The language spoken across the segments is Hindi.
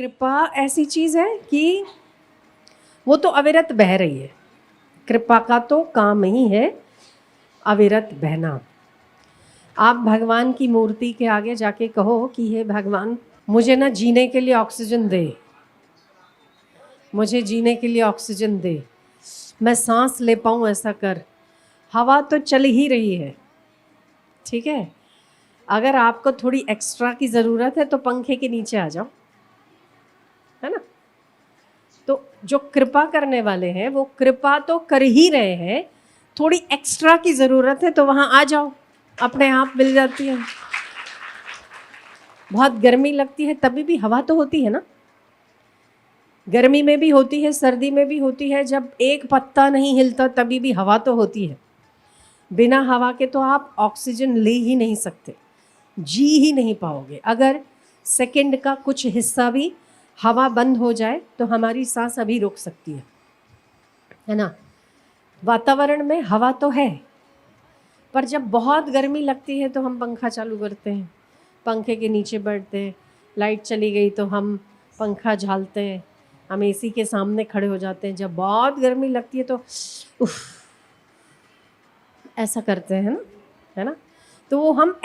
कृपा ऐसी चीज़ है कि वो तो अविरत बह रही है। कृपा का तो काम ही है अविरत बहना। आप भगवान की मूर्ति के आगे जाके कहो कि हे भगवान, मुझे ना जीने के लिए ऑक्सीजन दे, मुझे जीने के लिए ऑक्सीजन दे, मैं सांस ले पाऊँ ऐसा कर। हवा तो चल ही रही है, ठीक है। अगर आपको थोड़ी एक्स्ट्रा की ज़रूरत है तो पंखे के नीचे आ जाओ, है ना। तो जो कृपा करने वाले हैं वो कृपा तो कर ही रहे हैं, थोड़ी एक्स्ट्रा की ज़रूरत है तो वहाँ आ जाओ, अपने आप मिल जाती है। बहुत गर्मी लगती है तभी भी हवा तो होती है ना, गर्मी में भी होती है, सर्दी में भी होती है, जब एक पत्ता नहीं हिलता तभी भी हवा तो होती है। बिना हवा के तो आप ऑक्सीजन ले ही नहीं सकते, जी ही नहीं पाओगे। अगर सेकंड का कुछ हिस्सा भी हवा बंद हो जाए तो हमारी सांस अभी रुक सकती है ना। वातावरण में हवा तो है, पर जब बहुत गर्मी लगती है तो हम पंखा चालू करते हैं, पंखे के नीचे बैठते हैं। लाइट चली गई तो हम पंखा झालते हैं, हम एसी के सामने खड़े हो जाते हैं। जब बहुत गर्मी लगती है तो उफ ऐसा करते हैं ना, है ना। तो वो हम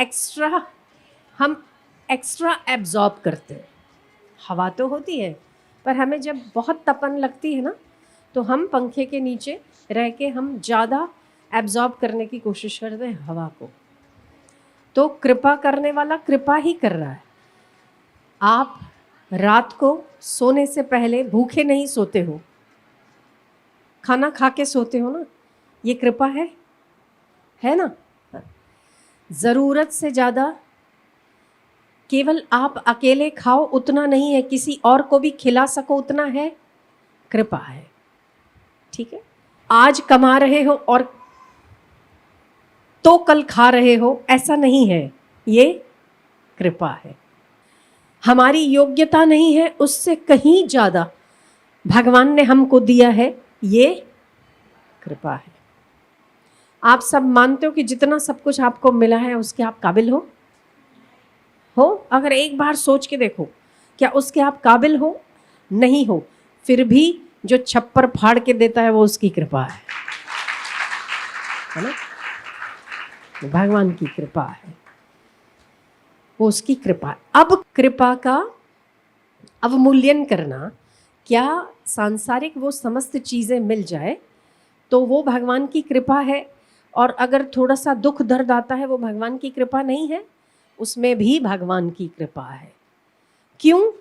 एक्स्ट्रा एब्जॉर्ब करते हैं। हवा तो होती है, पर हमें जब बहुत तपन लगती है ना तो हम पंखे के नीचे रह के हम ज़्यादा एब्जॉर्ब करने की कोशिश करते हैं हवा को। तो कृपा करने वाला कृपा ही कर रहा है। आप रात को सोने से पहले भूखे नहीं सोते हो, खाना खा के सोते हो ना, ये कृपा है ना। ज़रूरत से ज़्यादा केवल आप अकेले खाओ उतना नहीं है, किसी और को भी खिला सको उतना है, कृपा है, ठीक है। आज कमा रहे हो और तो कल खा रहे हो ऐसा नहीं है, ये कृपा है। हमारी योग्यता नहीं है, उससे कहीं ज़्यादा भगवान ने हमको दिया है, ये कृपा है। आप सब मानते हो कि जितना सब कुछ आपको मिला है उसके आप काबिल हो? अगर एक बार सोच के देखो, क्या उसके आप काबिल हो? नहीं हो, फिर भी जो छप्पर फाड़ के देता है वो उसकी कृपा है ना। भगवान की कृपा है, वो उसकी कृपा है। अब कृपा का अवमूल्यन करना, क्या सांसारिक वो समस्त चीज़ें मिल जाए तो वो भगवान की कृपा है, और अगर थोड़ा सा दुख दर्द आता है वो भगवान की कृपा नहीं है, उसमें भी भगवान की कृपा है। क्यों?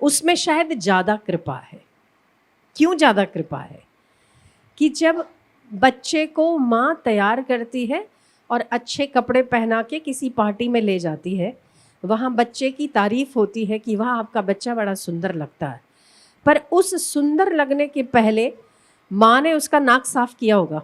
उसमें शायद ज़्यादा कृपा है। क्यों ज़्यादा कृपा है? कि जब बच्चे को माँ तैयार करती है और अच्छे कपड़े पहना के किसी पार्टी में ले जाती है, वहाँ बच्चे की तारीफ होती है कि वाह आपका बच्चा बड़ा सुंदर लगता है, पर उस सुंदर लगने के पहले माँ ने उसका नाक साफ किया होगा,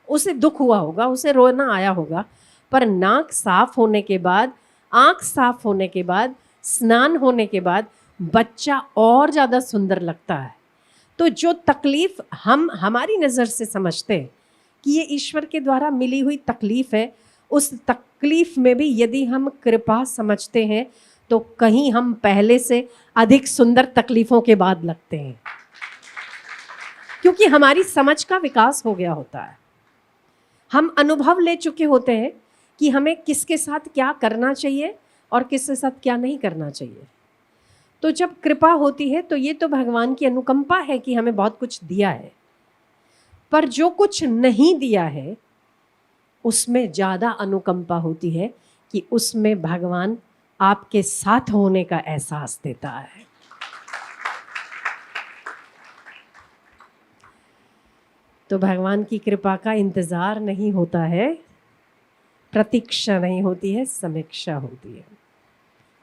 उसे दुख हुआ होगा, उसे रोना आया होगा, पर नाक साफ होने के बाद, आँख साफ होने के बाद, स्नान होने के बाद बच्चा और ज़्यादा सुंदर लगता है। तो जो तकलीफ़ हम हमारी नज़र से समझते हैं कि ये ईश्वर के द्वारा मिली हुई तकलीफ़ है, उस तकलीफ़ में भी यदि हम कृपा समझते हैं तो कहीं हम पहले से अधिक सुंदर तकलीफ़ों के बाद लगते हैं, क्योंकि हमारी समझ का विकास हो गया होता है। हम अनुभव ले चुके होते हैं कि हमें किसके साथ क्या करना चाहिए और किसके साथ क्या नहीं करना चाहिए। तो जब कृपा होती है तो ये तो भगवान की अनुकंपा है कि हमें बहुत कुछ दिया है, पर जो कुछ नहीं दिया है उसमें ज़्यादा अनुकंपा होती है कि उसमें भगवान आपके साथ होने का एहसास देता है। तो भगवान की कृपा का इंतज़ार नहीं होता है, प्रतीक्षा नहीं होती है, समीक्षा होती है।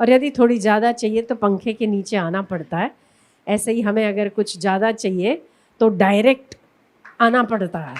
और यदि थोड़ी ज़्यादा चाहिए तो पंखे के नीचे आना पड़ता है। ऐसे ही हमें अगर कुछ ज़्यादा चाहिए तो डायरेक्ट आना पड़ता है।